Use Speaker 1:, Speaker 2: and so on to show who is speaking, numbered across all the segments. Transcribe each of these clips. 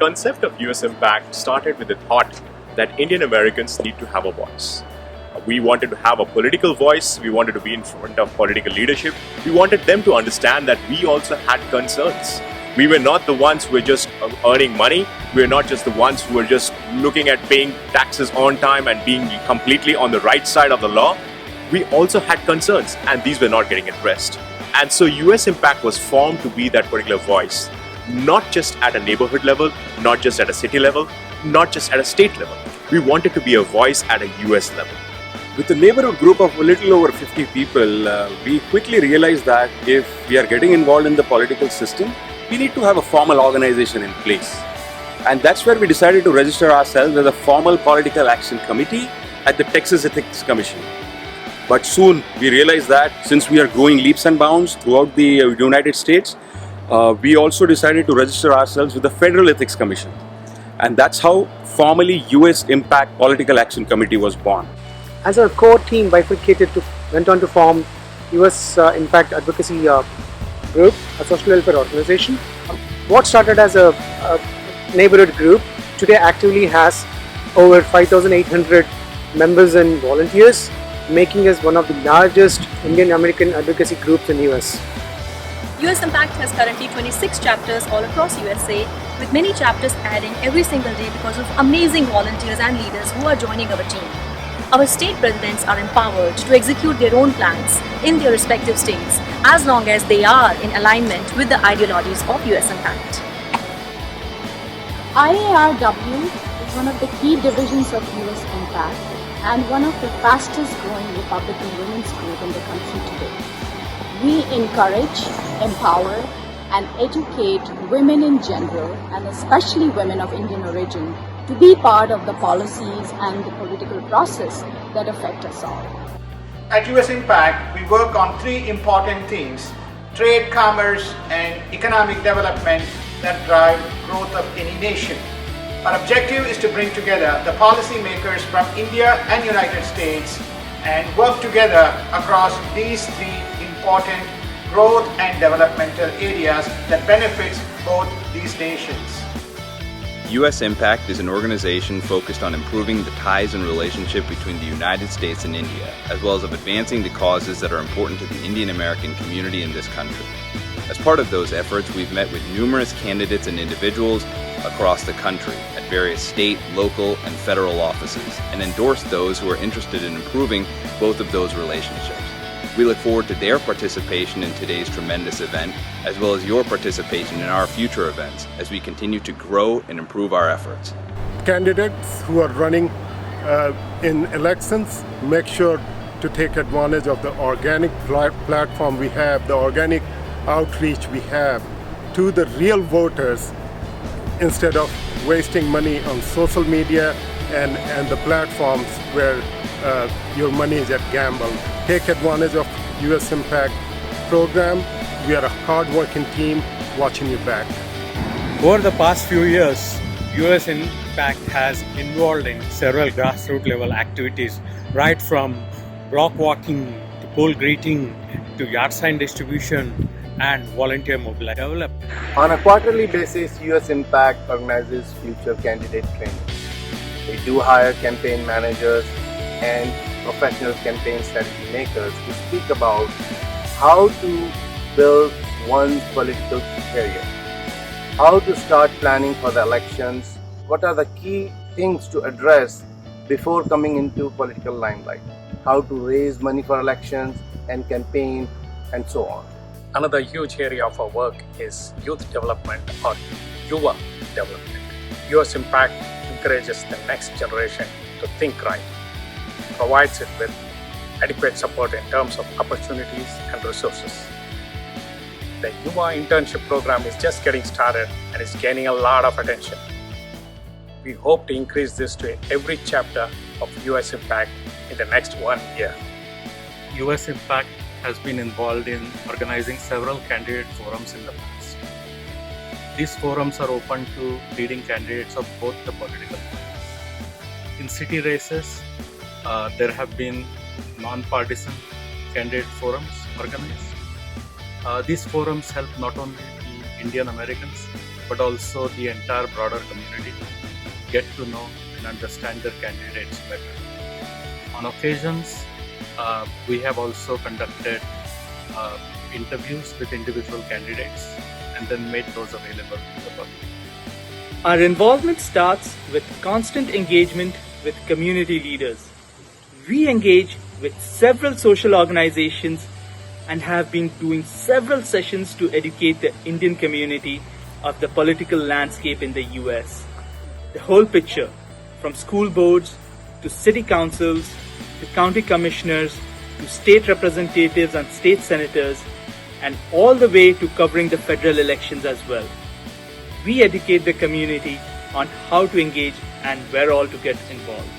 Speaker 1: concept of US Impact started with the thought that Indian Americans need to have a voice. We wanted to have a political voice, we wanted to be in front of political leadership, we wanted them to understand that we also had concerns. We were not the ones who were just earning money, we were not just the ones who were just looking at paying taxes on time and being completely on the right side of the law. We also had concerns, and these were not getting addressed. And so US Impact was formed to be that particular voice, not just at a neighborhood level, not just at a city level, not just at a state level. We wanted to be a voice at a US level.
Speaker 2: With a neighborhood group of a little over 50 people, we quickly realized that if we are getting involved in the political system, we need to have a formal organization in place. And that's where we decided to register ourselves as a formal political action committee at the Texas Ethics Commission. But soon we realized that since we are growing leaps and bounds throughout the United States, we also decided to register ourselves with the Federal Ethics Commission. And that's how formally US Impact Political Action Committee was born.
Speaker 3: As our core team went on to form US Impact Advocacy Group, a social welfare organization. What started as a neighborhood group today actively has over 5,800 members and volunteers, making us one of the largest Indian American advocacy groups in US.
Speaker 4: US Impact has currently 26 chapters all across USA, with many chapters adding every single day because of amazing volunteers and leaders who are joining our team. Our state presidents are empowered to execute their own plans in their respective states as long as they are in alignment with the ideologies of US Impact.
Speaker 5: IARW is one of the key divisions of US Impact and one of the fastest growing Republican women's group in the country today. We encourage, empower, and educate women in general, and especially women of Indian origin, to be part of the policies and the political process that affect us all.
Speaker 6: At US Impact, we work on three important themes: trade, commerce, and economic development that drive growth of any nation. Our objective is to bring together the policymakers from India and United States and work together across these three important growth and developmental areas that benefits both these nations.
Speaker 7: US Impact is an organization focused on improving the ties and relationship between the United States and India, as well as of advancing the causes that are important to the Indian American community in this country. As part of those efforts, we've met with numerous candidates and individuals across the country at various state, local, and federal offices, and endorsed those who are interested in improving both of those relationships. We look forward to their participation in today's tremendous event, as well as your participation in our future events as we continue to grow and improve our efforts.
Speaker 8: Candidates who are running in elections, make sure to take advantage of the organic platform we have, the organic outreach we have to the real voters, instead of wasting money on social media and the platforms where your money is at gamble. Take advantage of US Impact program. We are a hard-working team watching you back.
Speaker 9: Over the past few years, US Impact has involved in several grassroots level activities, right from block walking to poll greeting to yard sign distribution and volunteer mobilization.
Speaker 10: On a quarterly basis, US Impact organizes future candidate training. We do hire campaign managers and professional campaign strategy makers to speak about how to build one's political career, how to start planning for the elections, what are the key things to address before coming into political limelight, how to raise money for elections and campaign, and so on.
Speaker 11: Another huge area of our work is youth development or Yuva development. US Impact encourages the next generation to think right, provides it with adequate support in terms of opportunities and resources. The Yuva internship program is just getting started and is gaining a lot of attention. We hope to increase this to every chapter of US Impact in the next 1 year.
Speaker 9: US Impact has been involved in organizing several candidate forums in the past. These forums are open to leading candidates of both the political parties. In city races, there have been non-partisan candidate forums organized. These forums help not only the Indian Americans but also the entire broader community get to know and understand their candidates better. On occasions, we have also conducted interviews with individual candidates and then made those available to the public.
Speaker 12: Our involvement starts with constant engagement with community leaders. We engage with several social organizations and have been doing several sessions to educate the Indian community of the political landscape in the US. The whole picture, from school boards to city councils to county commissioners to state representatives and state senators, and all the way to covering the federal elections as well. We educate the community on how to engage and where all to get involved.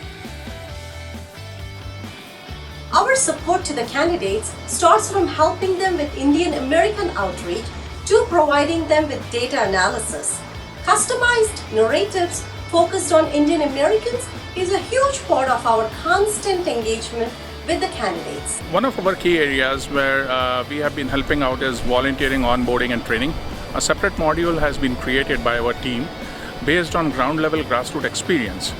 Speaker 13: Our support to the candidates starts from helping them with Indian American outreach to providing them with data analysis. Customized narratives focused on Indian Americans is a huge part of our constant engagement with the candidates.
Speaker 11: One of our key areas where we have been helping out is volunteering, onboarding and training. A separate module has been created by our team based on ground level grassroots experience.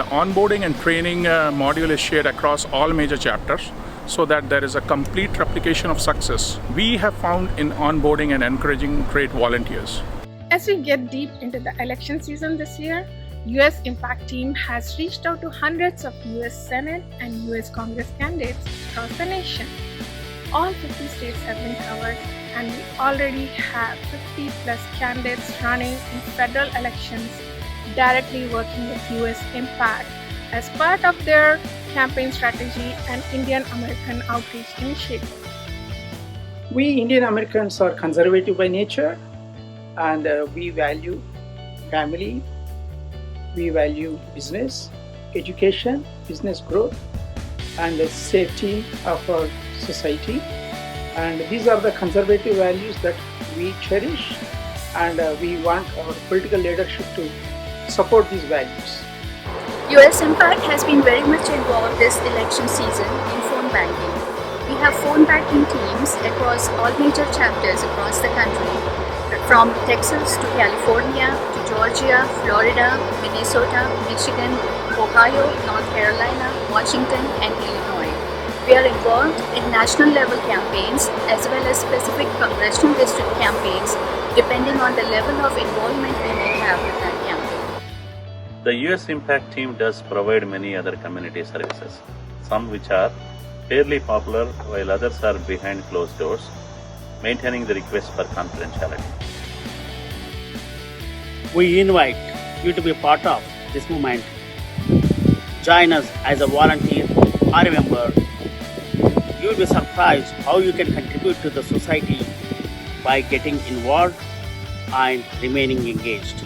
Speaker 11: The onboarding and training module is shared across all major chapters so that there is a complete replication of success we have found in onboarding and encouraging great volunteers.
Speaker 14: As we get deep into the election season this year, US Impact team has reached out to hundreds of US Senate and US Congress candidates across the nation. All 50 states have been covered and we already have 50 plus candidates running in federal elections directly working with US Impact as part of their campaign strategy and Indian American outreach initiative.
Speaker 15: We Indian Americans are conservative by nature and we value family, we value business, education, business growth and the safety of our society. And these are the conservative values that we cherish and we want our political leadership to support these values.
Speaker 4: US Impact has been very much involved this election season in phone banking. We have phone banking teams across all major chapters across the country, from Texas to California to Georgia, Florida, Minnesota, Michigan, Ohio, North Carolina, Washington and Illinois. We are involved in national level campaigns as well as specific congressional district campaigns depending on the level of involvement we may have with that campaign.
Speaker 16: The US Impact team does provide many other community services, some which are fairly popular while others are behind closed doors, maintaining the request for confidentiality.
Speaker 17: We invite you to be a part of this movement. Join us as a volunteer or a member. You will be surprised how you can contribute to the society by getting involved and remaining engaged.